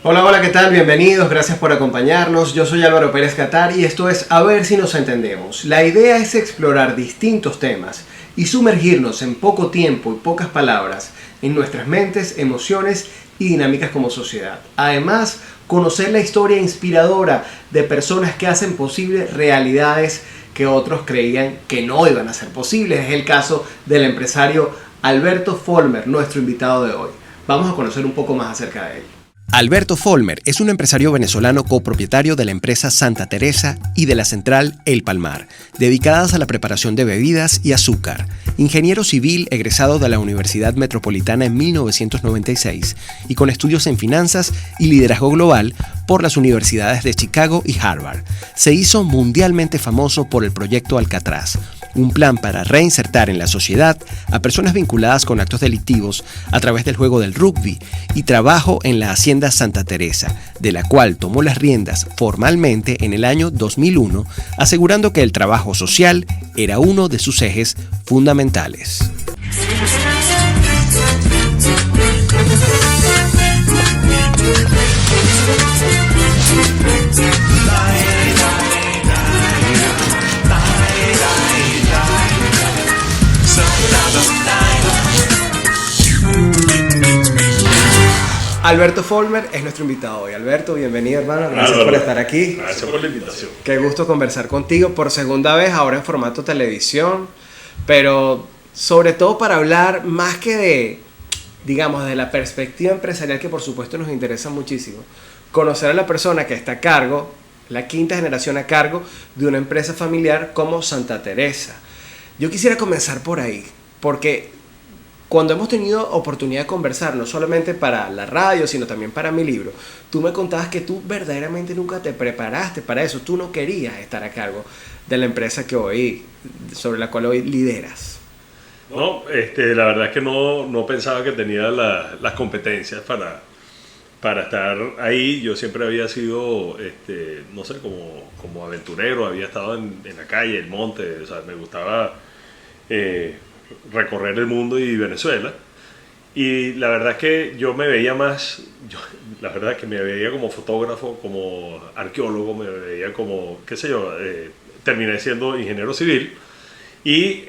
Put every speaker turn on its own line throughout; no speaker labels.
Hola, hola, ¿qué tal? Bienvenidos, gracias por acompañarnos. Yo soy Álvaro Pérez Catar y esto es A ver si nos entendemos. La idea es explorar distintos temas y sumergirnos en poco tiempo y pocas palabras en nuestras mentes, emociones y dinámicas como sociedad. Además, conocer la historia inspiradora de personas que hacen posibles realidades que otros creían que no iban a ser posibles. Es el caso del empresario Alberto Folmer, nuestro invitado de hoy. Vamos a conocer un poco más acerca de él.
Alberto Folmer es un empresario venezolano copropietario de la empresa Santa Teresa y de la central El Palmar, dedicadas a la preparación de bebidas y azúcar. Ingeniero civil egresado de la Universidad Metropolitana en 1996 y con estudios en finanzas y liderazgo global por las universidades de Chicago y Harvard. Se hizo mundialmente famoso por el proyecto Alcatraz, un plan para reinsertar en la sociedad a personas vinculadas con actos delictivos a través del juego del rugby y trabajo en la Hacienda Santa Teresa, de la cual tomó las riendas formalmente en el año 2001, asegurando que el trabajo social era uno de sus ejes fundamentales.
Alberto Folmer es nuestro invitado hoy. Alberto, bienvenido, hermano. Gracias por estar aquí.
Gracias por la invitación.
Qué gusto conversar contigo por segunda vez, ahora en formato televisión, pero sobre todo para hablar más que de, digamos, de la perspectiva empresarial, que por supuesto nos interesa muchísimo, conocer a la persona que está a cargo, la quinta generación a cargo de una empresa familiar como Santa Teresa. Yo quisiera comenzar por ahí, porque cuando hemos tenido oportunidad de conversar, no solamente para la radio, sino también para mi libro, tú me contabas que tú verdaderamente nunca te preparaste para eso. Tú no querías estar a cargo de la empresa que hoy, sobre la cual hoy lideras.
No, la verdad es que no pensaba que tenía las competencias para estar ahí. Yo siempre había sido, no sé, como aventurero, había estado en la calle, el monte, o sea, me gustaba recorrer el mundo y Venezuela. Y la verdad es que yo me veía la verdad es que me veía como fotógrafo, como arqueólogo, me veía como, qué sé yo, terminé siendo ingeniero civil y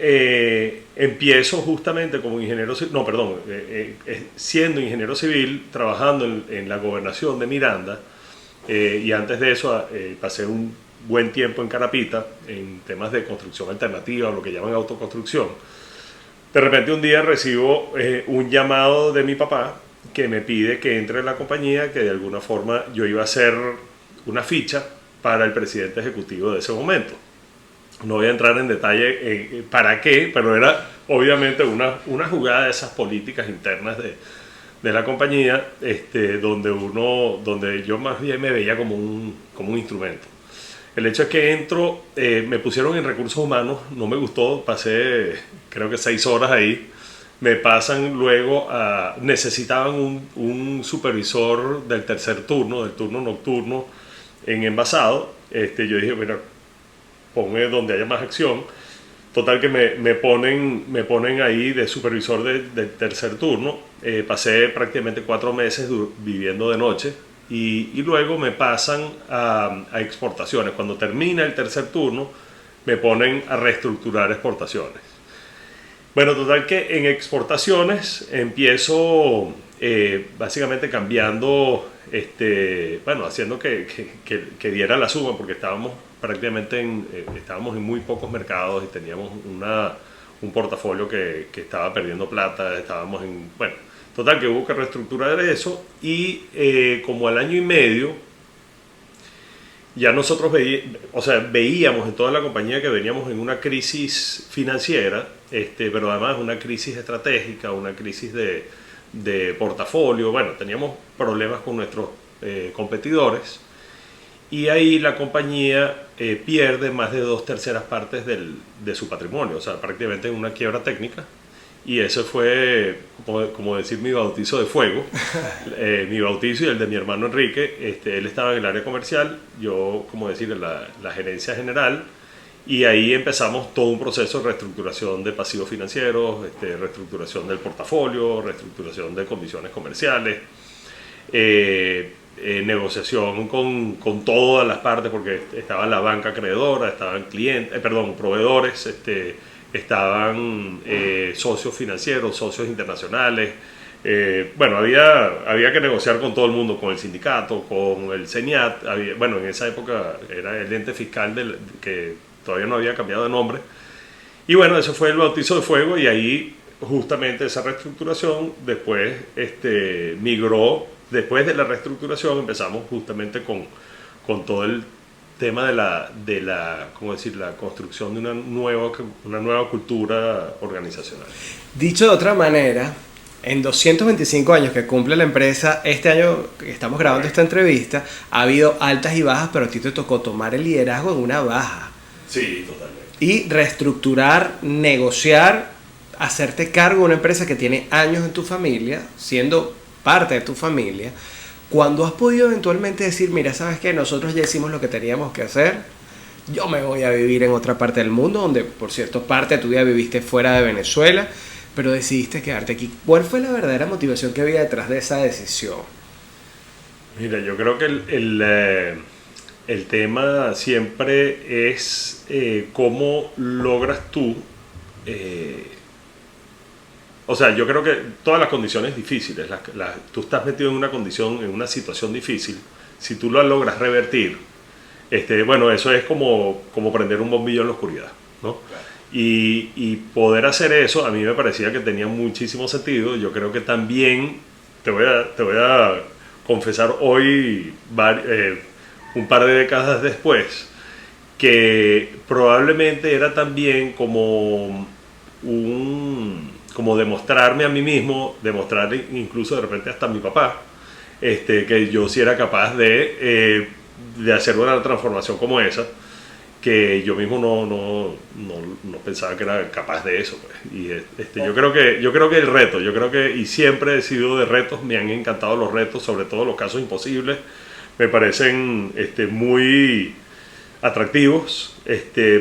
empiezo justamente como ingeniero civil, no, perdón, siendo ingeniero civil, trabajando en la gobernación de Miranda, y antes de eso pasé un buen tiempo en Carapita, en temas de construcción alternativa, lo que llaman autoconstrucción. De repente un día recibo un llamado de mi papá que me pide que entre en la compañía, que de alguna forma yo iba a hacer una ficha para el presidente ejecutivo de ese momento. No voy a entrar en detalle para qué, pero era obviamente una jugada de esas políticas internas de la compañía, donde yo más bien me veía como un instrumento. El hecho es que entro, me pusieron en recursos humanos, no me gustó, pasé creo que 6 horas ahí, me pasan luego necesitaban un supervisor del tercer turno, del turno nocturno en envasado. Yo dije, mira, ponme donde haya más acción. Total que me ponen ahí de supervisor del tercer turno. Pasé prácticamente 4 meses viviendo de noche. Y luego me pasan a exportaciones. Cuando termina el tercer turno, me ponen a reestructurar exportaciones. Bueno, total que en exportaciones empiezo básicamente cambiando, haciendo que diera la suma, porque estábamos prácticamente estábamos en muy pocos mercados y teníamos un portafolio que estaba perdiendo plata, total que hubo que reestructurar eso y como al año y medio ya nosotros veíamos en toda la compañía que veníamos en una crisis financiera, pero además una crisis estratégica, una crisis de portafolio. Bueno, teníamos problemas con nuestros competidores y ahí la compañía pierde más de 2/3 partes de su patrimonio, o sea, prácticamente en una quiebra técnica. Y eso fue, como decir, mi bautizo de fuego, mi bautizo y el de mi hermano Enrique. Él estaba en el área comercial, yo, como decir, en la gerencia general, y ahí empezamos todo un proceso de reestructuración de pasivos financieros, reestructuración del portafolio, reestructuración de condiciones comerciales. negociación con todas las partes, porque estaba la banca acreedora, estaban clientes, proveedores, estaban socios financieros, socios internacionales. Bueno, había que negociar con todo el mundo, con el sindicato, con el CENIAT. Bueno, en esa época era el ente fiscal que todavía no había cambiado de nombre. Y bueno, ese fue el bautizo de fuego, y ahí justamente esa reestructuración después migró. Después de la reestructuración empezamos justamente con todo el tema de la ¿cómo decir?, la construcción de una nueva cultura organizacional.
Dicho de otra manera, en 225 años que cumple la empresa, este año que estamos grabando esta entrevista, ha habido altas y bajas, pero a ti te tocó tomar el liderazgo en una baja.
Sí, totalmente.
Y reestructurar, negociar, hacerte cargo de una empresa que tiene años en tu familia, siendo parte de tu familia. Cuando has podido eventualmente decir, mira, ¿sabes qué? Nosotros ya hicimos lo que teníamos que hacer, yo me voy a vivir en otra parte del mundo, donde, por cierto, parte de tu vida viviste fuera de Venezuela, pero decidiste quedarte aquí. ¿Cuál fue la verdadera motivación que había detrás de esa decisión?
Mira, yo creo que el tema siempre es cómo logras tú, o sea, yo creo que todas las condiciones difíciles, tú estás metido en una condición, en una situación difícil, si tú lo logras revertir, bueno, eso es como prender un bombillo en la oscuridad, ¿no? Y poder hacer eso a mí me parecía que tenía muchísimo sentido. Yo creo que también, te voy a confesar hoy, un par de décadas después, que probablemente era también como demostrarme a mí mismo, demostrar incluso de repente hasta a mi papá, que yo sí era capaz de hacer una transformación como esa, que yo mismo no pensaba que era capaz de eso, pues. Y yo creo que el reto, y siempre he sido de retos, me han encantado los retos, sobre todo los casos imposibles, me parecen muy atractivos,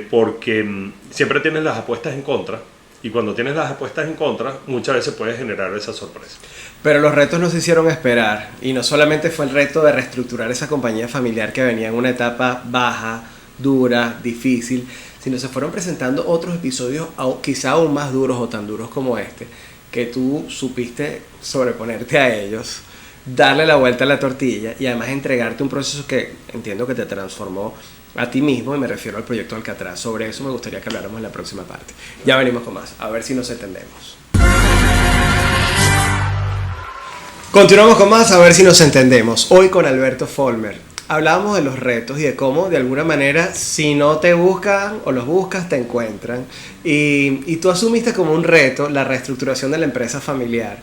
porque siempre tienes las apuestas en contra, y cuando tienes las apuestas en contra, muchas veces puedes generar esa sorpresa.
Pero los retos no se hicieron esperar, y no solamente fue el reto de reestructurar esa compañía familiar que venía en una etapa baja, dura, difícil, sino se fueron presentando otros episodios quizá aún más duros o tan duros como este, que tú supiste sobreponerte a ellos, darle la vuelta a la tortilla y además entregarte un proceso que entiendo que te transformó a ti mismo, y me refiero al proyecto Alcatraz. Sobre eso me gustaría que habláramos en la próxima parte. Ya venimos con más, a ver si nos entendemos. Continuamos con más, a ver si nos entendemos. Hoy con Alberto Folmer. Hablábamos de los retos y de cómo, de alguna manera, si no te buscan o los buscas, te encuentran. Y tú asumiste como un reto la reestructuración de la empresa familiar.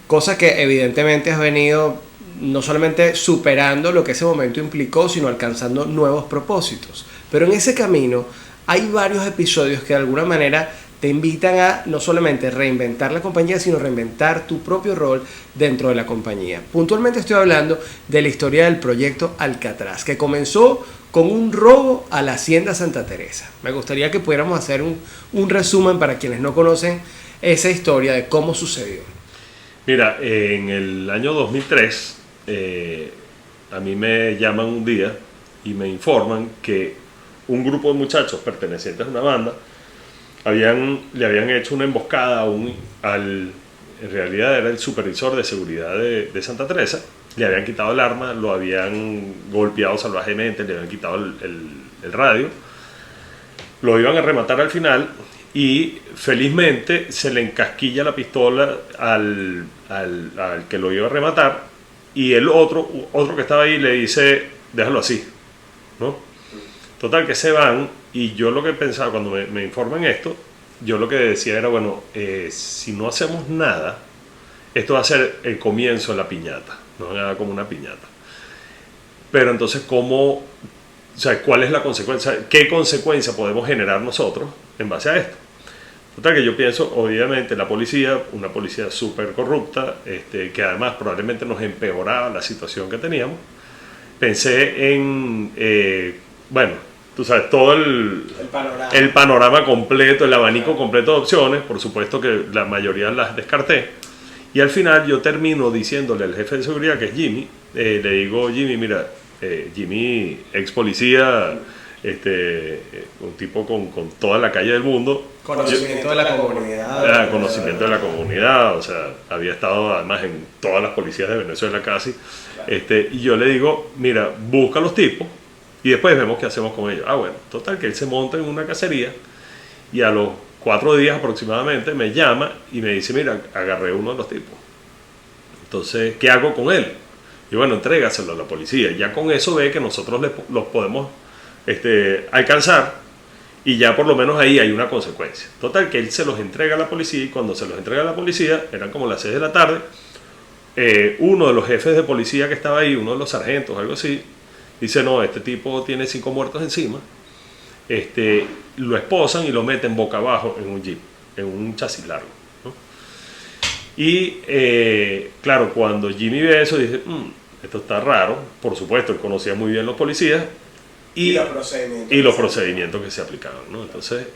Cosa que evidentemente has venido no solamente superando lo que ese momento implicó, sino alcanzando nuevos propósitos. Pero en ese camino hay varios episodios que de alguna manera te invitan a no solamente reinventar la compañía, sino reinventar tu propio rol dentro de la compañía. Puntualmente estoy hablando de la historia del proyecto Alcatraz, que comenzó con un robo a la Hacienda Santa Teresa. Me gustaría que pudiéramos hacer un resumen para quienes no conocen esa historia de cómo sucedió.
Mira, en el año 2003, a mí me llaman un día y me informan que un grupo de muchachos pertenecientes a una banda le habían hecho una emboscada en realidad era el supervisor de seguridad de Santa Teresa, le habían quitado el arma, lo habían golpeado salvajemente, le habían quitado el radio, lo iban a rematar al final y felizmente se le encasquilla la pistola al que lo iba a rematar, y el otro que estaba ahí le dice, déjalo así, ¿no? Total, que se van. Y yo lo que pensaba cuando me informan esto, yo lo que decía era, bueno, si no hacemos nada, esto va a ser el comienzo de la piñata, ¿no? Como una piñata. Pero entonces, ¿cómo? O sea, ¿cuál es la consecuencia? ¿Qué consecuencia podemos generar nosotros en base a esto? Total, que yo pienso, obviamente, la policía, una policía súper corrupta, que además probablemente nos empeoraba la situación que teníamos. Pensé en, bueno, tú sabes, todo el panorama completo, el abanico completo de opciones. Por supuesto que la mayoría las descarté. Y al final yo termino diciéndole al jefe de seguridad, que es Jimmy, le digo, Jimmy, mira, Jimmy, ex policía, un tipo con toda la calle del mundo.
Conocimiento de la comunidad.
Conocimiento de la comunidad, o sea, había estado además en todas las policías de Venezuela casi. Y yo le digo, mira, busca a los tipos y después vemos qué hacemos con ellos. Bueno, total, que él se monta en una cacería y a los 4 días aproximadamente me llama y me dice, mira, agarré uno de los tipos. Entonces, ¿qué hago con él? Y bueno, entrégaselo a la policía. Ya con eso ve que nosotros los podemos alcanzar y ya por lo menos ahí hay una consecuencia. Total, que él se los entrega a la policía y cuando se los entrega a la policía, eran como las 6 de la tarde, uno de los jefes de policía que estaba ahí, uno de los sargentos, algo así, dice, no, este tipo tiene 5 muertos encima. Lo esposan y lo meten boca abajo en un jeep, en un chasis largo, ¿no? Y claro, cuando Jimmy ve eso, dice, esto está raro. Por supuesto, él conocía muy bien los policías y los procedimientos que se aplicaban, ¿no? Entonces,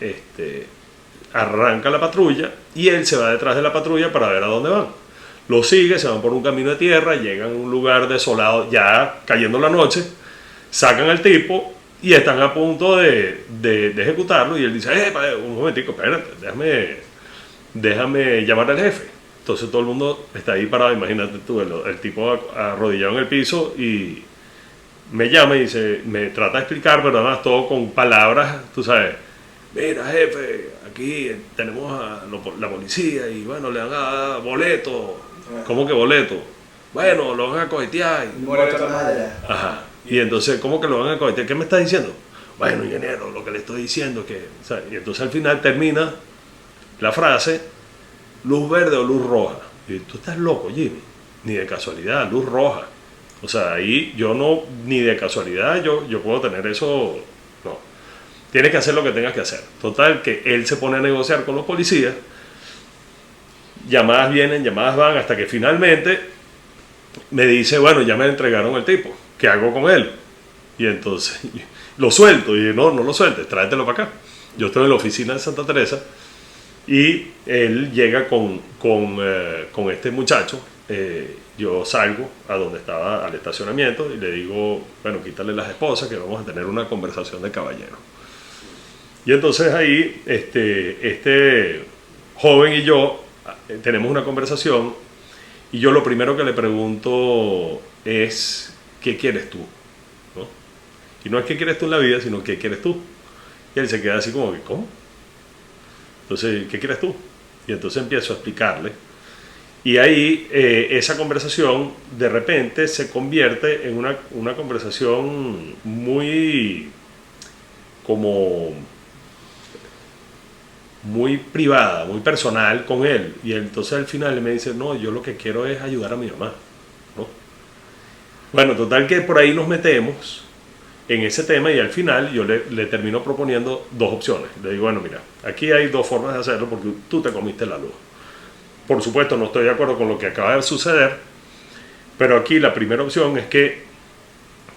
arranca la patrulla y él se va detrás de la patrulla para ver a dónde van. Lo sigue, se van por un camino de tierra, llegan a un lugar desolado, ya cayendo la noche, sacan al tipo y están a punto de ejecutarlo y él dice, un momentico, espérate, déjame llamar al jefe. Entonces todo el mundo está ahí parado, imagínate tú, el tipo arrodillado en el piso y me llama y dice, me trata de explicar, pero además todo con palabras, tú sabes, mira jefe, aquí tenemos a la policía y bueno, le van a dar boleto. ¿Cómo que boleto? Bueno, lo van a cohetear.
Boleto nada.
Ajá. Y entonces, ¿cómo que lo van a cohetear? ¿Qué me estás diciendo? Bueno, ingeniero, lo que le estoy diciendo es que... O sea, y entonces al final termina la frase, luz verde o luz roja. Y tú estás loco, Jimmy. Ni de casualidad, luz roja. O sea, ahí yo no, ni de casualidad yo puedo tener eso, no. Tienes que hacer lo que tengas que hacer. Total, que él se pone a negociar con los policías, llamadas vienen, llamadas van, hasta que finalmente me dice, bueno, ya me entregaron el tipo, ¿qué hago con él? Y entonces, lo suelto, y no lo sueltes, tráetelo para acá. Yo estoy en la oficina de Santa Teresa, y él llega con este muchacho. Yo salgo a donde estaba, al estacionamiento, y le digo, bueno, quítale las esposas que vamos a tener una conversación de caballero. Y entonces ahí este joven y yo tenemos una conversación y yo lo primero que le pregunto es, ¿qué quieres tú? ¿No? Y no es qué quieres tú en la vida, sino qué quieres tú. Y él se queda así como que, ¿cómo? Entonces, ¿qué quieres tú? Y entonces empiezo a explicarle. Y ahí esa conversación de repente se convierte en una conversación muy privada, muy personal con él. Y entonces al final me dice, no, yo lo que quiero es ayudar a mi mamá, ¿no? Bueno, total que por ahí nos metemos en ese tema y al final yo le termino proponiendo 2 opciones. Le digo, bueno, mira, aquí hay 2 formas de hacerlo porque tú te comiste la luz. Por supuesto, no estoy de acuerdo con lo que acaba de suceder, pero aquí la primera opción es que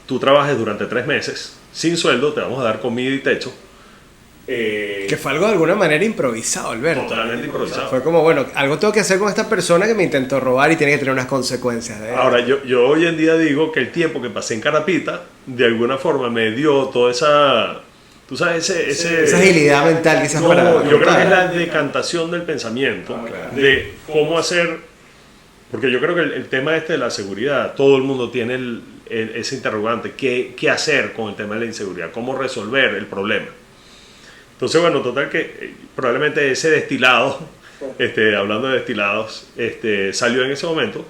tú trabajes durante 3 meses sin sueldo, te vamos a dar comida y techo.
Que fue algo de alguna manera improvisado, Alberto.
Totalmente improvisado.
Fue como, bueno, algo tengo que hacer con esta persona que me intentó robar y tiene que tener unas consecuencias de él.
Ahora, yo hoy en día digo que el tiempo que pasé en Carapita, de alguna forma me dio toda esa... Tú sabes,
esa agilidad mental quizás para...
Yo creo que es la decantación del pensamiento,
claro,
de cómo hacer... Porque yo creo que el tema de la seguridad, todo el mundo tiene ese interrogante, ¿qué hacer con el tema de la inseguridad? ¿Cómo resolver el problema? Entonces, bueno, total que probablemente ese destilado, hablando de destilados, salió en ese momento.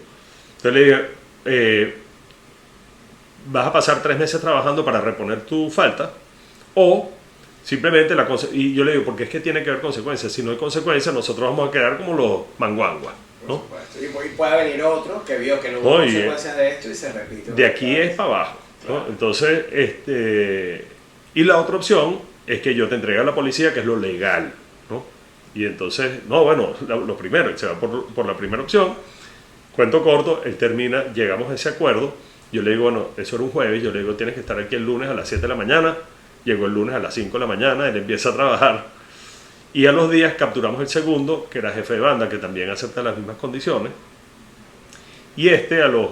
Entonces le dije, vas a pasar 3 meses trabajando para reponer tu falta, o simplemente y yo le digo, porque es que tiene que haber consecuencias. Si no hay consecuencias, nosotros vamos a quedar como los manguanguas, ¿no?
Y puede venir otro que vio que no hubo consecuencias de esto y se repite.
De aquí es para abajo, ¿no? Claro. Entonces, y la otra opción es que yo te entregue a la policía, que es lo legal, ¿no? Y entonces, no, bueno, lo primero, se va por la primera opción. Cuento corto, él termina, llegamos a ese acuerdo. Yo le digo, bueno, eso era un jueves, yo le digo, tienes que estar aquí el lunes a las 7 de la mañana. Llegó el lunes a las 5 de la mañana, él empieza a trabajar. Y a los días capturamos el segundo, que era jefe de banda, que también acepta las mismas condiciones. Y a los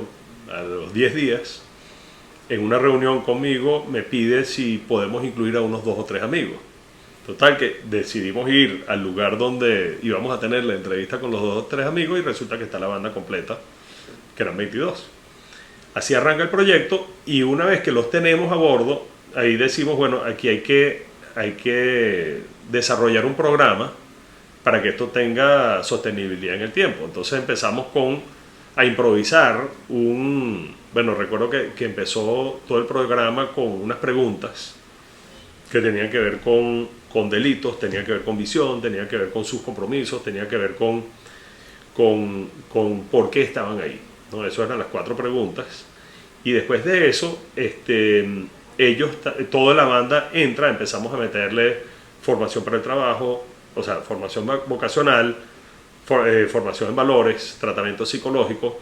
a los 10 días, en una reunión conmigo, me pide si podemos incluir a unos 2 o 3 amigos. Total que decidimos ir al lugar donde íbamos a tener la entrevista con los 2 o 3 amigos y resulta que está la banda completa, que eran 22. Así arranca el proyecto y una vez que los tenemos a bordo, ahí decimos, bueno, aquí hay que desarrollar un programa para que esto tenga sostenibilidad en el tiempo. Entonces empezamos a improvisar bueno, recuerdo que empezó todo el programa con unas preguntas que tenían que ver con delitos, tenía que ver con visión, tenía que ver con sus compromisos, tenía que ver con por qué estaban ahí, ¿no? Eso eran las 4 preguntas. Y después de eso, toda la banda empezamos a meterle formación para el trabajo, o sea, formación vocacional, formación en valores, tratamiento psicológico.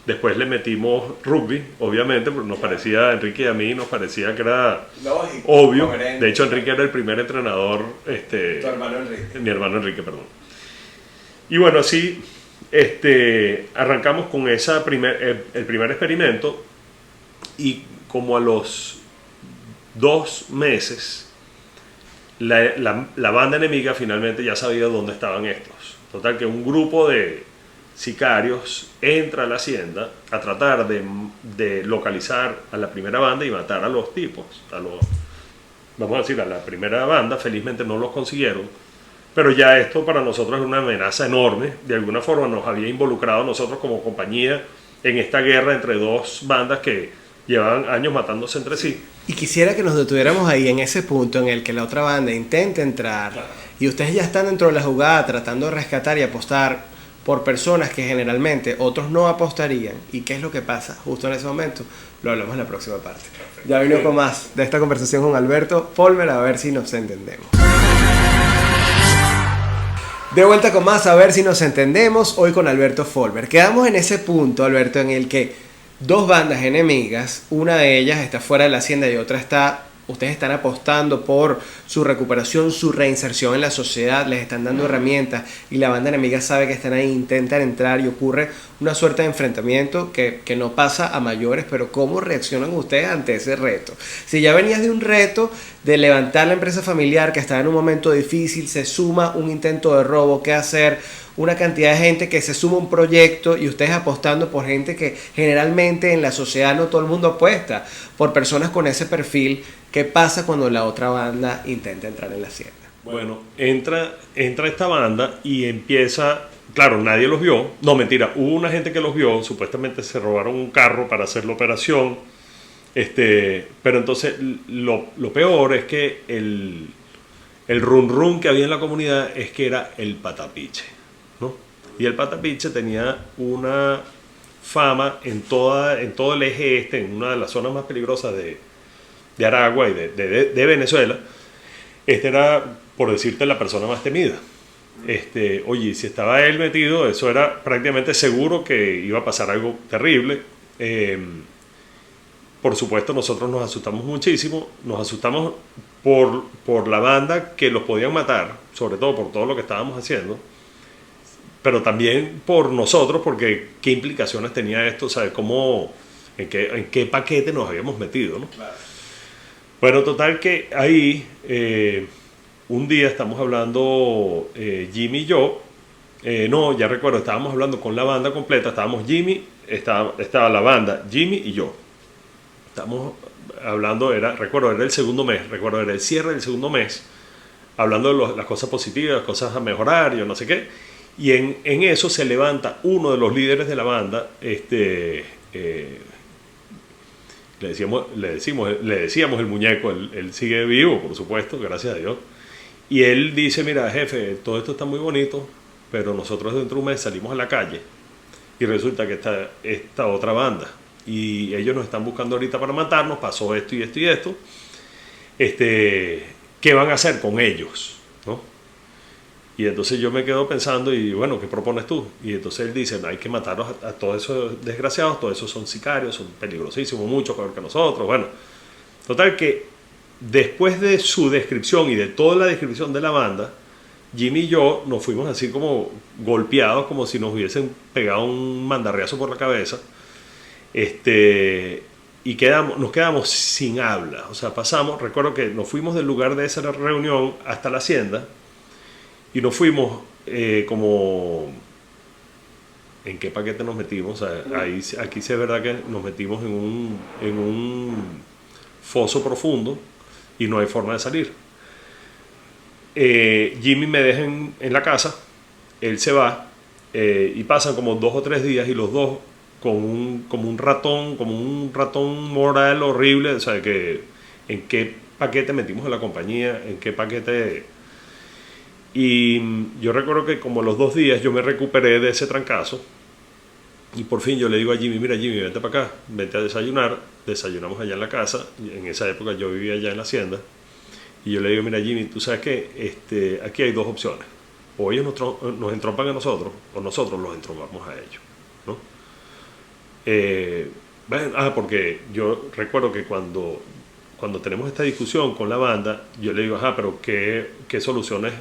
Después le metimos rugby, obviamente, porque nos parecía, Enrique y a mí, nos parecía que era
lógico,
obvio.
coherente.
De hecho, Enrique era el primer entrenador.
Tu hermano Enrique.
Mi hermano Enrique, perdón. Y bueno, así arrancamos con el primer experimento y como a los 2 meses, la banda enemiga finalmente ya sabía dónde estaban estos. Total que un grupo de sicarios entra a la hacienda a tratar de localizar a la primera banda y matar a los tipos, vamos a decir, a la primera banda. Felizmente no los consiguieron, pero ya esto para nosotros es una amenaza enorme. De alguna forma nos había involucrado nosotros como compañía en esta guerra entre 2 bandas que llevaban años matándose entre sí.
Y quisiera que nos detuviéramos ahí en ese punto en el que la otra banda intenta entrar, claro, y ustedes ya están dentro de la jugada tratando de rescatar y apostar por personas que generalmente otros no apostarían. ¿Y qué es lo que pasa justo en ese momento? Lo hablamos en la próxima parte. Ya vino con más de esta conversación con Alberto Folmer, a ver si nos entendemos. De vuelta con más, a ver si nos entendemos, hoy con Alberto Folmer. Quedamos en ese punto, Alberto, en el que 2 bandas enemigas, una de ellas está fuera de la hacienda y otra está... Ustedes están apostando por su recuperación, su reinserción en la sociedad, les están dando herramientas y la banda enemiga sabe que están ahí, intentan entrar y ocurre una suerte de enfrentamiento que no pasa a mayores, pero ¿cómo reaccionan ustedes ante ese reto? Si ya venías de un reto de levantar la empresa familiar que estaba en un momento difícil, se suma un intento de robo, ¿qué hacer? Una cantidad de gente que se suma a un proyecto y ustedes apostando por gente que generalmente en la sociedad no todo el mundo apuesta, por personas con ese perfil. ¿Qué pasa cuando la otra banda intenta entrar en la hacienda?
Bueno, entra esta banda y empieza, claro, nadie los vio, no, mentira, hubo una gente que los vio, supuestamente se robaron un carro para hacer la operación, pero entonces lo peor es que el run run que había en la comunidad es que era el patapiche, ¿no? Y el patapiche tenía una fama en todo el eje en una de las zonas más peligrosas de Aragua y de Venezuela. Era, por decirte, la persona más temida. Oye, si estaba él metido, eso era prácticamente seguro que iba a pasar algo terrible. Por supuesto, nosotros nos asustamos muchísimo, nos asustamos por la banda que los podían matar, sobre todo por todo lo que estábamos haciendo, pero también por nosotros, porque qué implicaciones tenía esto, ¿sabes? En qué paquete nos habíamos metido, ¿no? Claro. Bueno, total que ahí, un día estamos hablando Jimmy y yo, no, ya recuerdo, estábamos hablando con la banda completa, estábamos Jimmy, estaba la banda, Jimmy y yo. Estamos hablando, recuerdo, era el segundo mes, era el cierre del segundo mes, hablando de las cosas positivas, las cosas a mejorar, yo no sé qué, y en eso se levanta uno de los líderes de la banda, le decíamos el muñeco, él sigue vivo, por supuesto, gracias a Dios. Y él dice, mira, jefe, todo esto está muy bonito, pero nosotros dentro de un mes salimos a la calle y resulta que está esta otra banda y ellos nos están buscando ahorita para matarnos, pasó esto y esto y esto. ¿Qué van a hacer con ellos? ¿No? Y entonces yo me quedo pensando y bueno, ¿qué propones tú? Y entonces él dice, no, hay que matarlos a todos esos desgraciados, todos esos son sicarios, son peligrosísimos, mucho peor que nosotros. Bueno, total que después de su descripción y de toda la descripción de la banda, Jimmy y yo nos fuimos así como golpeados, como si nos hubiesen pegado un mandarriazo por la cabeza. Y nos quedamos sin habla. O sea, recuerdo que nos fuimos del lugar de esa reunión hasta la hacienda y nos fuimos como... ¿En qué paquete nos metimos? O sea, aquí sí es verdad que nos metimos en un foso profundo y no hay forma de salir. Jimmy me deja en la casa, él se va y pasan como 2 o 3 días y los dos como un ratón moral horrible, o sea, que en qué paquete metimos a la compañía, en qué paquete... Y yo recuerdo que como los 2 días yo me recuperé de ese trancazo y por fin yo le digo a Jimmy, mira Jimmy, vente para acá, vente a desayunar. Desayunamos allá en la casa, en esa época yo vivía allá en la hacienda y yo le digo, mira Jimmy, tú sabes que aquí hay 2 opciones, o ellos nos entrompan a nosotros o nosotros los entrompamos a ellos, ¿no? Porque yo recuerdo que cuando tenemos esta discusión con la banda, yo le digo, pero ¿qué soluciones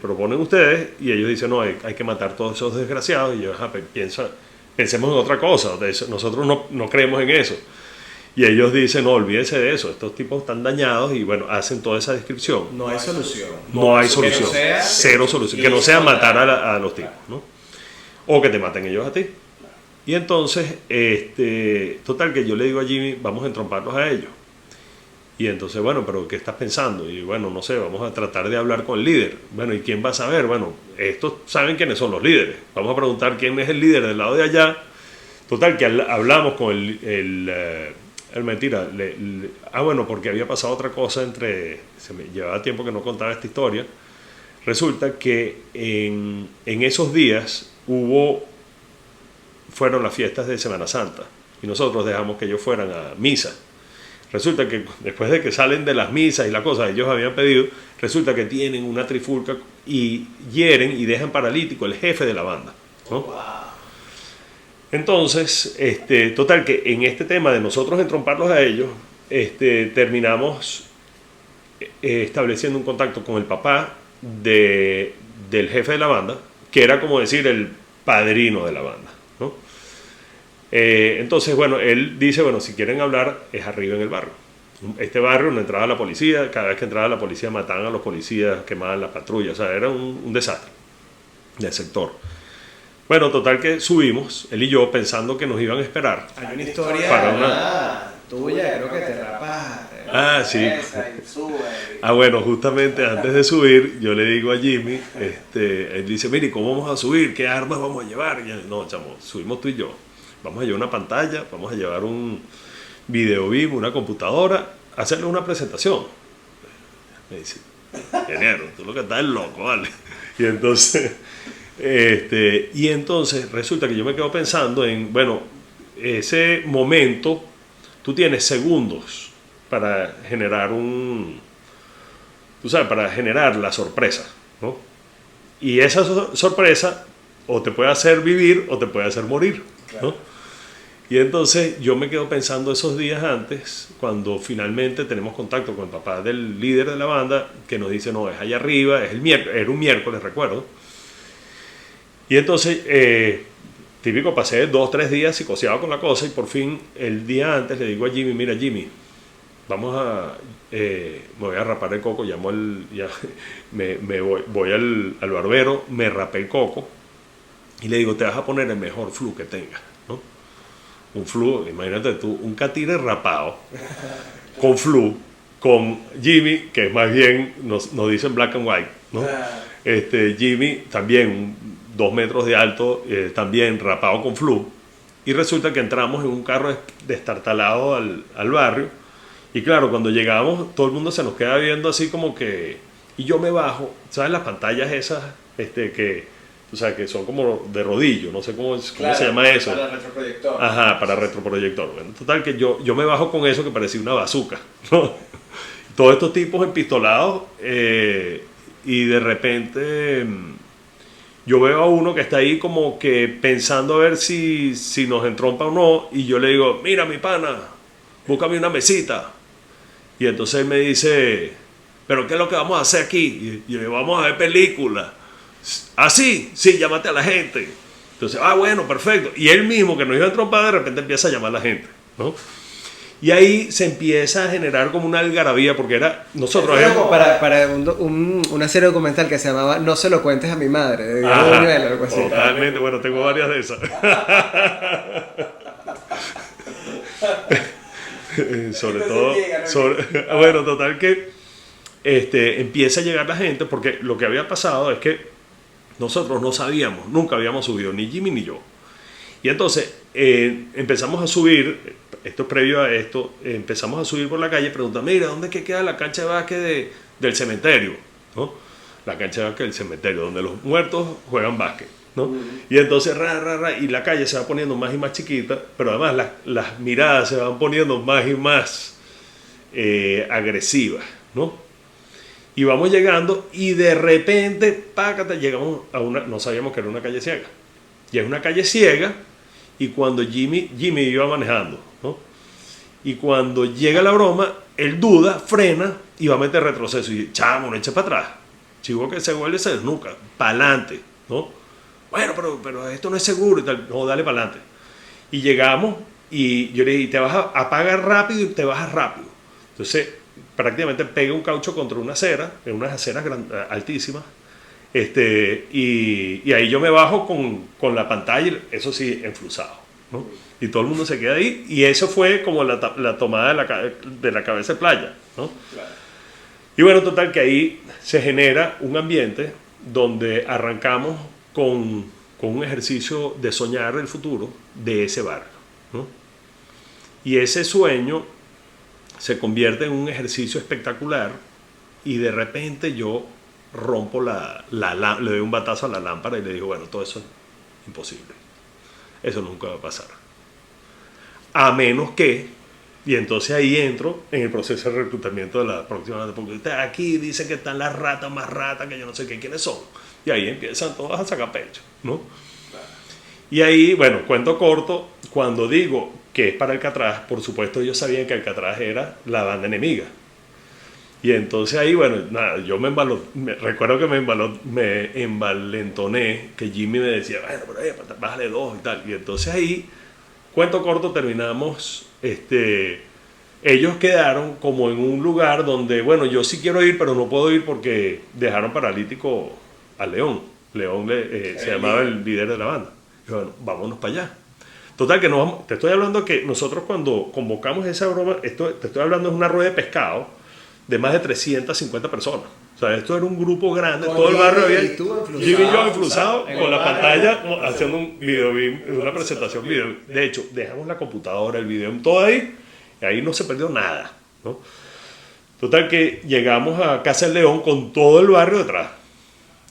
proponen ustedes? Y ellos dicen, no, hay que matar todos esos desgraciados. Y yo, pensemos en otra cosa, nosotros no creemos en eso. Y ellos dicen, no, olvídese de eso, estos tipos están dañados, y bueno, hacen toda esa descripción.
No hay solución.
No hay solución. Cero solución. Que no sea matar a los tipos, ¿no? O que te maten ellos a ti. Y entonces, total, que yo le digo a Jimmy, vamos a entromparlos a ellos. Y entonces, bueno, pero ¿qué estás pensando? Y bueno, no sé, vamos a tratar de hablar con el líder. Bueno, ¿y quién va a saber? Bueno, estos saben quiénes son los líderes. Vamos a preguntar quién es el líder del lado de allá. Total, que hablamos con mentira. Bueno, porque había pasado otra cosa llevaba tiempo que no contaba esta historia. Resulta que en esos días fueron las fiestas de Semana Santa y nosotros dejamos que ellos fueran a misa. Resulta que después de que salen de las misas y la cosa ellos habían pedido, resulta que tienen una trifulca y hieren y dejan paralítico el jefe de la banda, ¿no? Wow. Entonces, total, que en este tema de nosotros entromparlos a ellos, terminamos estableciendo un contacto con el papá del jefe de la banda, que era como decir el padrino de la banda, ¿no? Entonces, bueno, él dice, bueno, si quieren hablar es arriba en el barrio. Este barrio no entraba la policía, cada vez que entraba la policía mataban a los policías, quemaban las patrullas, o sea, era un desastre del sector. Bueno, total, que subimos, él y yo, pensando que nos iban a esperar.
Hay una historia tuya, creo que te rapas.
Sí. Bueno, justamente antes de subir, yo le digo a Jimmy, él dice, mire, ¿cómo vamos a subir? ¿Qué armas vamos a llevar? Y yo, no, chamo, subimos tú y yo. Vamos a llevar una pantalla, vamos a llevar un video beam, una computadora, hacerle una presentación. Me dice, ingeniero, tú lo que estás es loco, ¿vale? Y entonces resulta que yo me quedo pensando en, bueno, ese momento, tú tienes segundos para generar para generar la sorpresa, ¿no? Y esa sorpresa o te puede hacer vivir o te puede hacer morir, ¿no? Y entonces yo me quedo pensando esos días antes, cuando finalmente tenemos contacto con el papá del líder de la banda, que nos dice, no, es allá arriba, era un miércoles, recuerdo. Y entonces, típico, pasé 2 o 3 días psicoseado con la cosa, y por fin el día antes le digo a Jimmy, mira Jimmy, me voy a rapar el coco, voy al barbero, me rapé el coco, y le digo, te vas a poner el mejor flu que tengas, ¿no? Un flu, imagínate tú, un catire rapado, con flu, con Jimmy, que más bien nos dicen black and white, ¿no? Jimmy también 2 metros de alto, también rapado con flu, y resulta que entramos en un carro destartalado al barrio, y claro, cuando llegamos todo el mundo se nos queda viendo así como que, y yo me bajo, ¿sabes? Las pantallas esas, o sea, que son como de rodillo, no sé cómo se llama eso.
Para retroproyector.
Ajá, para retroproyector. Bueno, total, que yo me bajo con eso que parecía una bazooka, ¿no? Todos estos tipos empistolados, y de repente yo veo a uno que está ahí como que pensando a ver si nos entrompa o no, y yo le digo, mira mi pana, búscame una mesita. Y entonces él me dice, ¿pero qué es lo que vamos a hacer aquí? Y yo le digo, vamos a ver películas. ¿Ah, sí? Sí, llámate a la gente. Entonces, bueno, perfecto. Y él mismo, que nos iba a entrompar, de repente empieza a llamar a la gente, ¿no? Y ahí se empieza a generar como una algarabía, porque era, nosotros
como para una serie documental que se llamaba No se lo cuentes a mi madre, de Diego Buñuel, algo así.
Totalmente, bueno, tengo varias de esas. Sobre todo, bueno, total que empieza a llegar la gente, porque lo que había pasado es que nosotros no sabíamos, nunca habíamos subido, ni Jimmy ni yo. Y entonces empezamos a subir, esto es previo a esto, empezamos a subir por la calle, preguntando, mira, ¿dónde es que queda la cancha de básquet del cementerio? ¿No? La cancha de básquet del cementerio, donde los muertos juegan básquet, ¿no? Y entonces, y la calle se va poniendo más y más chiquita, pero además las miradas se van poniendo más y más agresivas, ¿no? Y vamos llegando y de repente, pácata, llegamos a no sabíamos que era una calle ciega. Y es una calle ciega, y cuando Jimmy iba manejando, ¿no? Y cuando llega la broma, él duda, frena y va a meter retroceso. Y dice, chamo, no eche para atrás. Chico que se vuelve, se desnuca, para adelante, ¿no? Bueno, pero esto no es seguro y tal. No, dale para adelante. Y llegamos y yo le dije, te vas a apagar rápido y te bajas rápido. Entonces, prácticamente pega un caucho contra una acera, en unas aceras altísimas. Y ahí yo me bajo con la pantalla, eso sí, enflusado, ¿no? Y todo el mundo se queda ahí, y eso fue como la tomada de la cabeza de playa, ¿no? Claro. Y bueno, total que ahí se genera un ambiente donde arrancamos con un ejercicio de soñar el futuro de ese barrio, ¿no? Y ese sueño se convierte en un ejercicio espectacular, y de repente yo rompo le doy un batazo a la lámpara y le digo, bueno, todo eso es imposible. Eso nunca va a pasar. A menos que, y entonces ahí entro en el proceso de reclutamiento de la próxima, porque aquí dicen que están las ratas más ratas, que yo no sé qué, quiénes son. Y ahí empiezan todas a sacar pecho, ¿no? Y ahí, bueno, cuento corto, cuando digo que es para Alcatraz, por supuesto ellos sabían que Alcatraz era la banda enemiga. Y entonces ahí, bueno, nada, yo recuerdo que me envalentoné, que Jimmy me decía, bueno, pero bájale 2 y tal. Y entonces ahí, cuento corto, terminamos, ellos quedaron como en un lugar donde, bueno, yo sí quiero ir, pero no puedo ir porque dejaron paralítico a León. León se llamaba el líder de la banda. Y bueno, vámonos para allá. Total, que te estoy hablando que nosotros cuando convocamos esa broma, te estoy hablando de una rueda de pescado, de más de 350 personas. O sea, esto era un grupo grande, todo el barrio había. Jimmy y yo enflusados con la pantalla haciendo un video, una presentación video. De hecho, dejamos la computadora, el video, todo ahí, y ahí no se perdió nada, ¿no? Total que llegamos a Casa del León con todo el barrio detrás.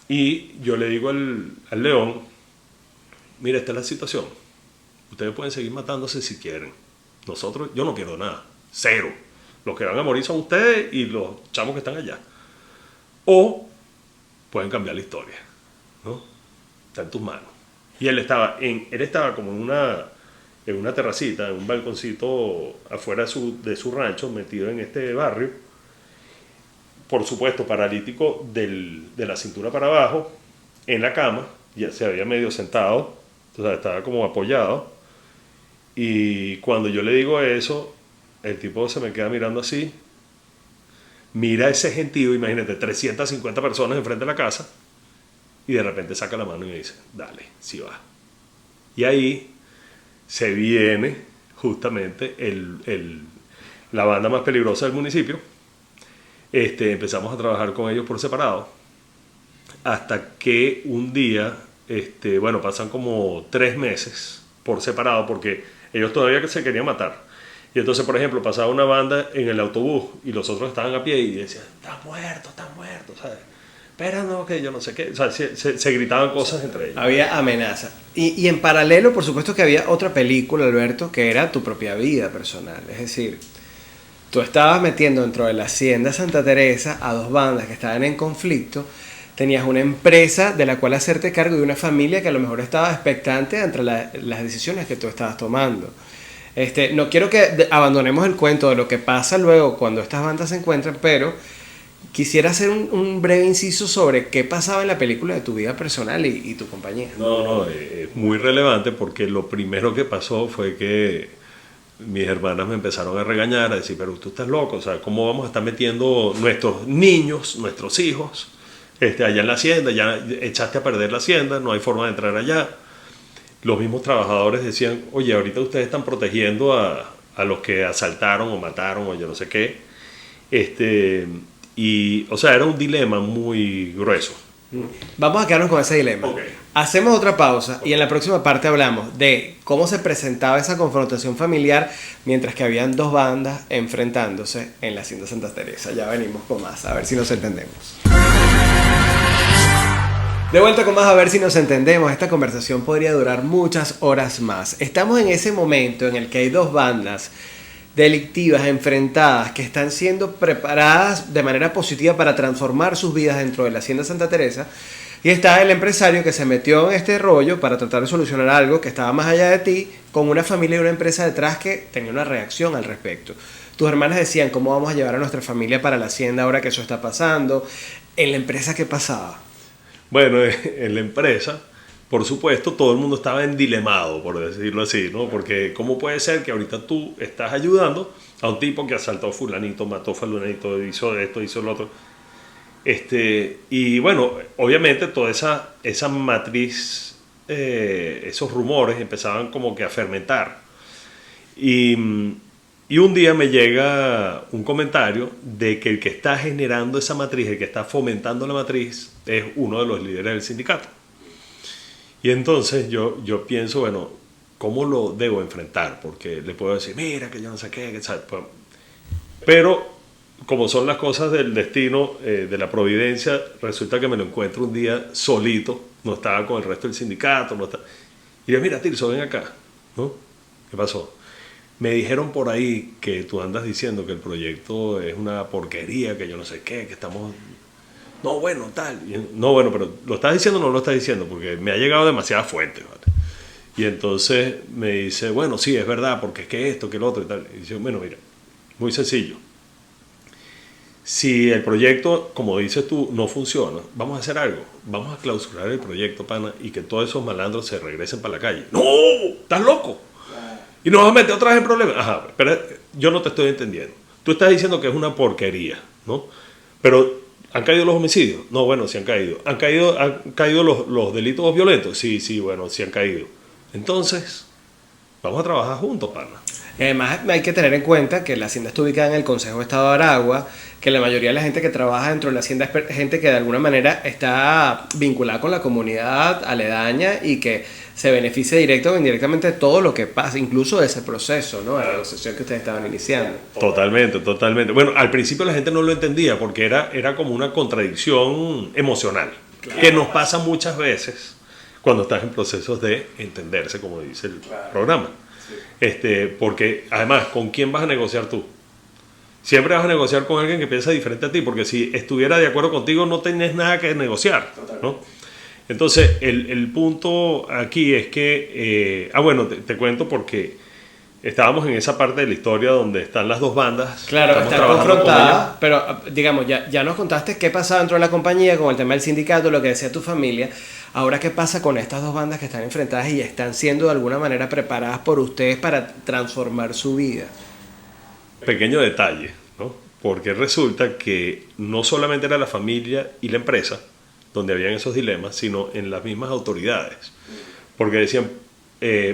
Y yo le digo al León, mira, esta es la situación. Ustedes pueden seguir matándose si quieren. Yo no quiero nada, cero. Los que van a morir son ustedes y los chamos que están allá. O pueden cambiar la historia, ¿no? Está en tus manos. Y él estaba como en una terracita, en un balconcito afuera de su rancho, metido en este barrio. Por supuesto, paralítico de la cintura para abajo, en la cama, ya se había medio sentado, o sea, estaba como apoyado. Y cuando yo le digo eso, el tipo se me queda mirando así, mira ese gentío, imagínate, 350 personas enfrente de la casa, y de repente saca la mano y me dice, dale, sí va. Y ahí se viene justamente la banda más peligrosa del municipio. Empezamos a trabajar con ellos por separado, hasta que un día, pasan como 3 meses por separado, porque ellos todavía se querían matar. Y entonces, por ejemplo, pasaba una banda en el autobús y los otros estaban a pie y decían, está muerto, ¿sabes? Espérame, que yo no sé qué. O sea, se gritaban cosas entre ellos.
Había amenaza. Y en paralelo, por supuesto que había otra película, Alberto, que era tu propia vida personal. Es decir, tú estabas metiendo dentro de la Hacienda Santa Teresa a 2 bandas que estaban en conflicto. Tenías una empresa de la cual hacerte cargo y una familia que a lo mejor estaba expectante entre las decisiones que tú estabas tomando. No quiero que abandonemos el cuento de lo que pasa luego cuando estas bandas se encuentran, pero quisiera hacer un breve inciso sobre qué pasaba en la película de tu vida personal y tu compañía.
No, es muy relevante porque lo primero que pasó fue que mis hermanas me empezaron a regañar, a decir, pero tú estás loco, o sea, ¿cómo vamos a estar metiendo nuestros niños, nuestros hijos, allá en la hacienda? Ya echaste a perder la hacienda, no hay forma de entrar allá. Los mismos trabajadores decían, oye, ahorita ustedes están protegiendo a los que asaltaron o mataron o yo no sé qué. Y, o sea, era un dilema muy grueso.
Vamos a quedarnos con ese dilema.
Okay.
Hacemos otra pausa y en la próxima parte hablamos de cómo se presentaba esa confrontación familiar mientras que habían dos bandas enfrentándose en la Hacienda Santa Teresa. Ya venimos con más, a ver si nos entendemos. De vuelta con más, a ver si nos entendemos. Esta conversación podría durar muchas horas más. Estamos en ese momento en el que hay dos bandas delictivas enfrentadas que están siendo preparadas de manera positiva para transformar sus vidas dentro de la Hacienda Santa Teresa, y está el empresario que se metió en este rollo para tratar de solucionar algo que estaba más allá de ti, con una familia y una empresa detrás que tenía una reacción al respecto. Tus hermanas decían, ¿cómo vamos a llevar a nuestra familia para la hacienda ahora que eso está pasando? En la empresa, ¿qué pasaba?
Bueno, en la empresa, por supuesto, todo el mundo estaba endilemado, por decirlo así, ¿no? Porque ¿cómo puede ser que ahorita tú estás ayudando a un tipo que asaltó a fulanito, mató a fulanito, hizo esto, hizo lo otro? Y bueno, obviamente toda esa matriz, esos rumores empezaban como que a fermentar. Y un día me llega un comentario de que el que está generando esa matriz, el que está fomentando la matriz, es uno de los líderes del sindicato. Y entonces yo pienso, bueno, ¿cómo lo debo enfrentar? Porque le puedo decir, mira, que yo no sé qué, que sabe. Pero como son las cosas del destino, de la providencia, resulta que me lo encuentro un día solito, no estaba con el resto del sindicato, no estaba. Y yo, mira, Tirso, ven acá, ¿no? ¿Qué pasó? Me dijeron por ahí que tú andas diciendo que el proyecto es una porquería, que yo no sé qué, que estamos... No, bueno, tal. No, bueno, pero ¿lo estás diciendo o no lo estás diciendo? Porque me ha llegado demasiada fuente, ¿vale? Y entonces me dice, bueno, sí, es verdad, porque es que esto, que lo otro y tal. Y dice, bueno, mira, muy sencillo. Si el proyecto, como dices tú, no funciona, vamos a hacer algo. Vamos a clausurar el proyecto, pana, y que todos esos malandros se regresen para la calle. ¡No! ¿Estás loco? Y nos vas a meter otra vez en problemas. Ajá, pero yo no te estoy entendiendo. Tú estás diciendo que es una porquería, ¿no? Pero ¿han caído los homicidios? No, bueno, sí han caído. ¿Han caído los delitos violentos? Sí, bueno, sí han caído. Entonces, vamos a trabajar juntos, pana.
Además, hay que tener en cuenta que la hacienda está ubicada en el Consejo de Estado de Aragua, que la mayoría de la gente que trabaja dentro de la hacienda es gente que de alguna manera está vinculada con la comunidad aledaña y que se beneficia directo o indirectamente de todo lo que pasa, incluso de ese proceso, ¿no? De la negociación que ustedes estaban iniciando.
Totalmente. Bueno, al principio la gente no lo entendía porque era como una contradicción emocional, claro, que nos pasa muchas veces cuando estás en procesos de entenderse, como dice el programa. Porque además, ¿con quién vas a negociar tú? Siempre vas a negociar con alguien que piensa diferente a ti, porque si estuviera de acuerdo contigo no tenés nada que negociar, ¿no? Entonces, el punto aquí es que, bueno, te cuento porque estábamos en esa parte de la historia donde están las dos bandas.
Claro, están confrontadas, pero digamos, ya nos contaste qué pasaba dentro de la compañía con el tema del sindicato, lo que decía tu familia. Ahora, ¿qué pasa con estas dos bandas que están enfrentadas y están siendo de alguna manera preparadas por ustedes para transformar su vida?
Pequeño detalle, ¿no? Porque resulta que no solamente era la familia y la empresa donde habían esos dilemas, sino en las mismas autoridades. Porque decían,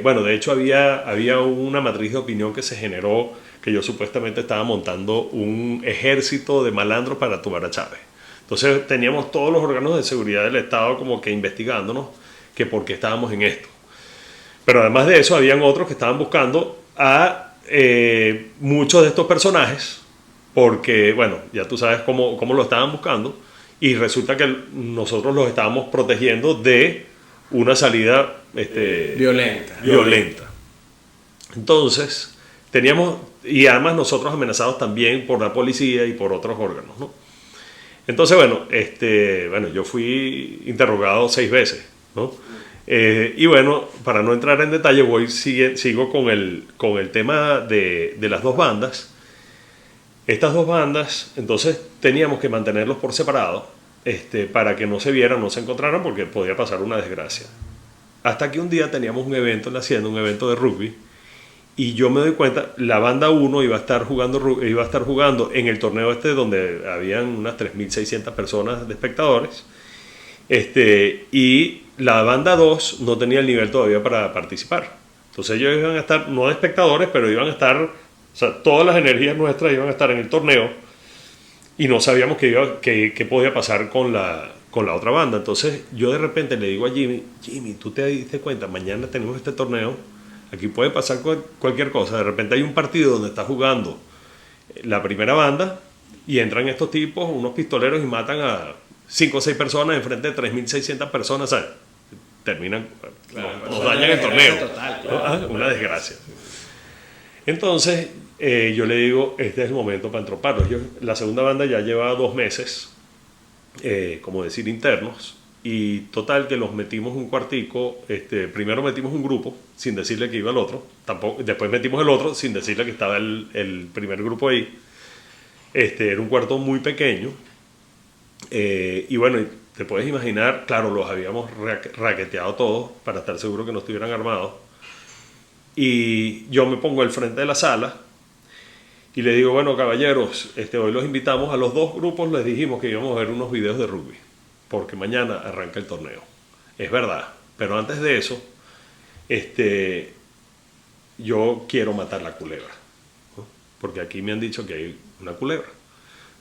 bueno, de hecho había una matriz de opinión que se generó, que yo supuestamente estaba montando un ejército de malandros para tumbar a Chávez. Entonces teníamos todos los órganos de seguridad del Estado como que investigándonos que por qué estábamos en esto. Pero además de eso, habían otros que estaban buscando a muchos de estos personajes, porque, bueno, ya tú sabes cómo lo estaban buscando, y resulta que nosotros los estábamos protegiendo de una salida violenta. Entonces, teníamos, y además nosotros amenazados también por la policía y por otros órganos, ¿no? Entonces, bueno, yo fui interrogado 6 veces, ¿no? Y bueno, para no entrar en detalle, sigo con el tema de las dos bandas. Estas dos bandas, entonces teníamos que mantenerlos por separado, para que no se vieran, no se encontraran, porque podía pasar una desgracia. Hasta que un día teníamos un evento en la hacienda, un evento de rugby, y yo me doy cuenta, la banda 1 iba a estar jugando en el torneo donde habían unas 3.600 personas de espectadores, y la banda 2 no tenía el nivel todavía para participar. Entonces ellos iban a estar, no de espectadores, pero iban a estar, o sea, todas las energías nuestras iban a estar en el torneo, y no sabíamos qué podía pasar con la otra banda. Entonces yo de repente le digo a Jimmy, ¿tú te diste cuenta? Mañana tenemos este torneo, aquí puede pasar cualquier cosa. De repente hay un partido donde está jugando la primera banda y entran estos tipos, unos pistoleros, y matan a 5 o 6 personas en frente de 3.600 personas. O sea, terminan, nos dañan el torneo.
Total, claro.
Una desgracia. Entonces yo le digo, este es el momento para entroparlos. La segunda banda ya lleva 2 meses, como decir, internos, y total que los metimos un cuartico. Primero metimos un grupo sin decirle que iba el otro, después metimos el otro sin decirle que estaba el primer grupo ahí. Era un cuarto muy pequeño, y bueno, te puedes imaginar, claro, los habíamos raqueteado todos para estar seguro que no estuvieran armados, y yo me pongo al frente de la sala y le digo, bueno, caballeros, hoy los invitamos a los 2 grupos, les dijimos que íbamos a ver unos videos de rugby, porque mañana arranca el torneo. Es verdad, pero antes de eso, yo quiero matar la culebra, ¿no? Porque aquí me han dicho que hay una culebra.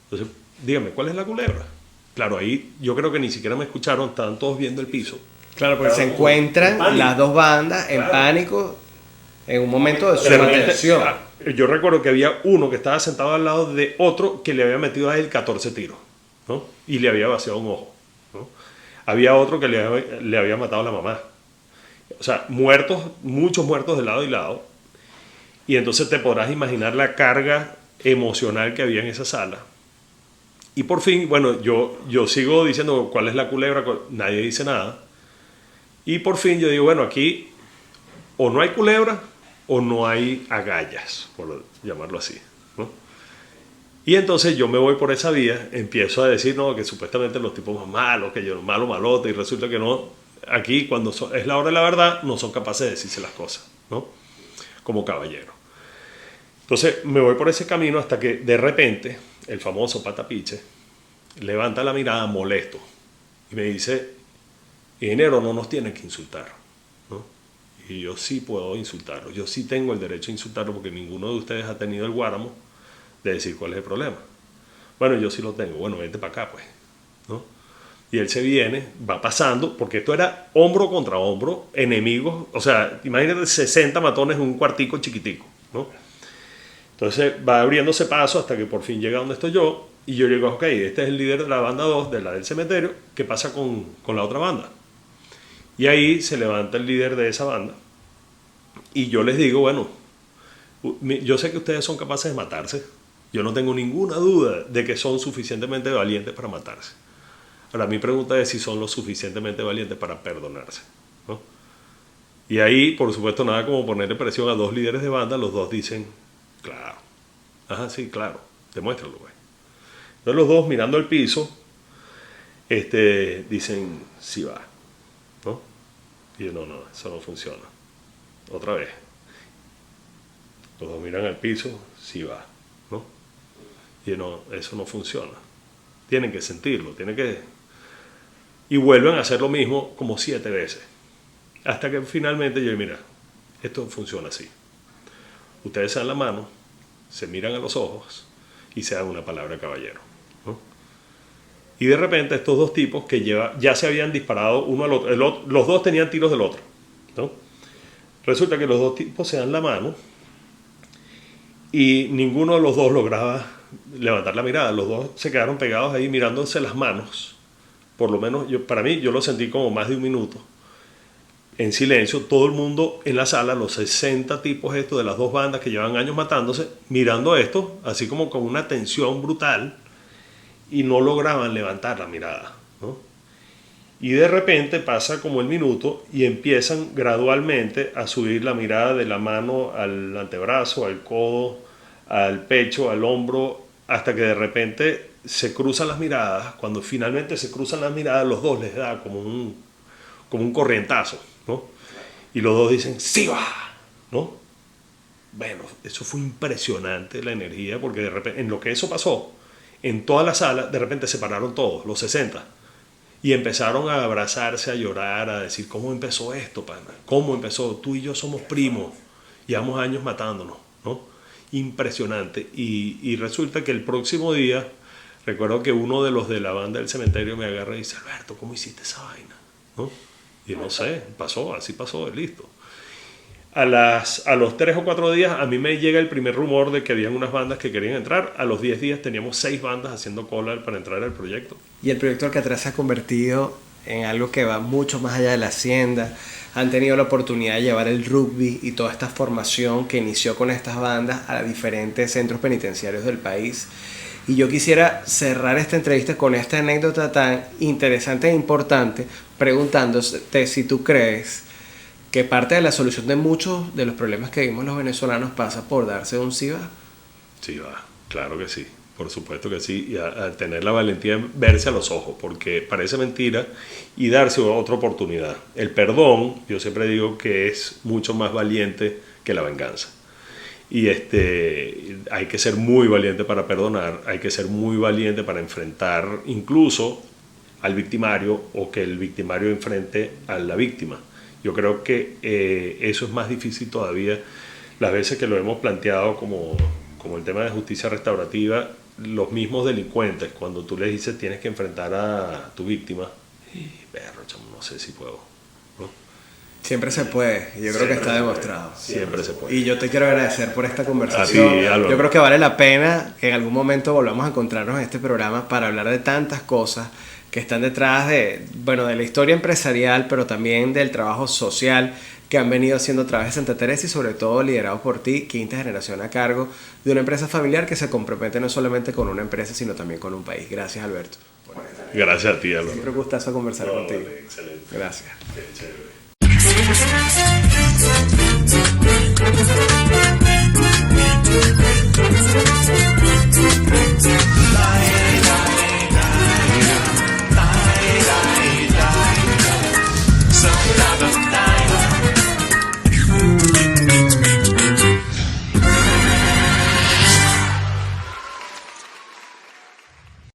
Entonces, dígame, ¿cuál es la culebra? Claro, ahí yo creo que ni siquiera me escucharon, estaban todos viendo el piso.
Claro, porque se encuentran las dos bandas en pánico en un momento de suma tensión.
Yo recuerdo que había uno que estaba sentado al lado de otro que le había metido a él 14 tiros, ¿no? Y le había vaciado un ojo, ¿no? Había otro que le había matado a la mamá. O sea, muertos, muchos muertos de lado y lado. Y entonces te podrás imaginar la carga emocional que había en esa sala. Y por fin, bueno, yo sigo diciendo cuál es la culebra, nadie dice nada. Y por fin yo digo, bueno, aquí o no hay culebra o no hay agallas, por llamarlo así, ¿no? Y entonces yo me voy por esa vía, empiezo a decir, no, que supuestamente los tipos más malos, que yo malo, malote, y resulta que no. Aquí, cuando es la hora de la verdad, no son capaces de decirse las cosas, ¿no? Como caballero. Entonces me voy por ese camino hasta que de repente el famoso Patapiche levanta la mirada molesto y me dice, ingeniero, no nos tienen que insultar, ¿no? Y yo sí puedo insultarlo, yo sí tengo el derecho a insultarlo, porque ninguno de ustedes ha tenido el guáramo de decir cuál es el problema. Bueno, yo sí lo tengo. Bueno, vente para acá, pues, ¿no? Y él se viene, va pasando, porque esto era hombro contra hombro, enemigos, o sea, imagínate 60 matones en un cuartico chiquitico, ¿no? Entonces va abriéndose paso hasta que por fin llega donde estoy yo, y yo digo, ok, este es el líder de la banda 2, de la del cementerio, ¿qué pasa con la otra banda? Y ahí se levanta el líder de esa banda, y yo les digo, bueno, yo sé que ustedes son capaces de matarse, yo no tengo ninguna duda de que son suficientemente valientes para matarse. Ahora, mi pregunta es si son lo suficientemente valientes para perdonarse, ¿no? Y ahí, por supuesto, nada como ponerle presión a 2 líderes de banda, los 2 dicen, claro, ajá, sí, claro, demuéstralo, güey. Entonces los 2, mirando el piso, dicen, sí va, ¿no? Y yo, no, eso no funciona. Otra vez. Los 2 miran al piso, sí va, ¿no? Y yo, no, eso no funciona. Tienen que sentirlo, tienen que... Y vuelven a hacer lo mismo como 7 veces. Hasta que finalmente yo digo, mira, esto funciona así. Ustedes se dan la mano, se miran a los ojos y se dan una palabra caballero, ¿no? Y de repente estos 2 tipos que ya se habían disparado uno al otro, los 2 tenían tiros del otro, ¿no? Resulta que los 2 tipos se dan la mano y ninguno de los 2 lograba levantar la mirada. Los 2 se quedaron pegados ahí mirándose las manos. Por lo menos para mí, yo lo sentí como más de un minuto. En silencio, todo el mundo en la sala, los 60 tipos estos de las 2 bandas que llevan años matándose, mirando esto, así como con una tensión brutal, y no lograban levantar la mirada, ¿no? Y de repente pasa como el minuto y empiezan gradualmente a subir la mirada de la mano al antebrazo, al codo, al pecho, al hombro, hasta que de repente se cruzan las miradas. Cuando finalmente se cruzan las miradas, los dos les da como un corrientazo, ¿no? Y los dos dicen, ¡sí va! ¿No? Bueno, eso fue impresionante, la energía, porque de repente, en lo que eso pasó, en toda la sala, de repente se pararon todos, los 60, y empezaron a abrazarse, a llorar, a decir, ¿cómo empezó esto, pana? ¿Cómo empezó? Tú y yo somos primos, llevamos años matándonos, ¿no? Impresionante. Y resulta que el próximo día, recuerdo que uno de los de la banda del cementerio me agarra y dice, Alberto, ¿cómo hiciste esa vaina? ¿No? Y no sé, pasó, así pasó, listo. A los 3 o 4 días a mí me llega el primer rumor de que habían unas bandas que querían entrar. A los 10 días teníamos 6 bandas haciendo cola para entrar al proyecto.
Y el proyecto Alcatraz se ha convertido en algo que va mucho más allá de la hacienda. Han tenido la oportunidad de llevar el rugby y toda esta formación que inició con estas bandas a diferentes centros penitenciarios del país. Y yo quisiera cerrar esta entrevista con esta anécdota tan interesante e importante, preguntándote si tú crees que parte de la solución de muchos de los problemas que vivimos los venezolanos pasa por darse un sí va.
Sí va, claro que sí, por supuesto que sí, y a tener la valentía de verse a los ojos, porque parece mentira, y darse otra oportunidad. El perdón, yo siempre digo que es mucho más valiente que la venganza. Y hay que ser muy valiente para perdonar, hay que ser muy valiente para enfrentar incluso al victimario, o que el victimario enfrente a la víctima. Yo creo que eso es más difícil todavía. Las veces que lo hemos planteado como el tema de justicia restaurativa, los mismos delincuentes, cuando tú les dices tienes que enfrentar a tu víctima, perro, chamo, no sé si puedo, ¿no?
Siempre se puede, yo creo que está demostrado.
Siempre se puede.
Y yo te quiero agradecer por esta conversación. Yo creo que vale la pena que en algún momento volvamos a encontrarnos en este programa para hablar de tantas cosas que están detrás de la historia empresarial, pero también del trabajo social que han venido haciendo a través de Santa Teresa, y sobre todo liderado por ti, quinta generación a cargo de una empresa familiar que se compromete no solamente con una empresa, sino también con un país. Gracias, Alberto.
Gracias a ti, Álvaro.
Siempre un gustazo conversar contigo.
Vale, excelente.
Gracias.
Qué chévere.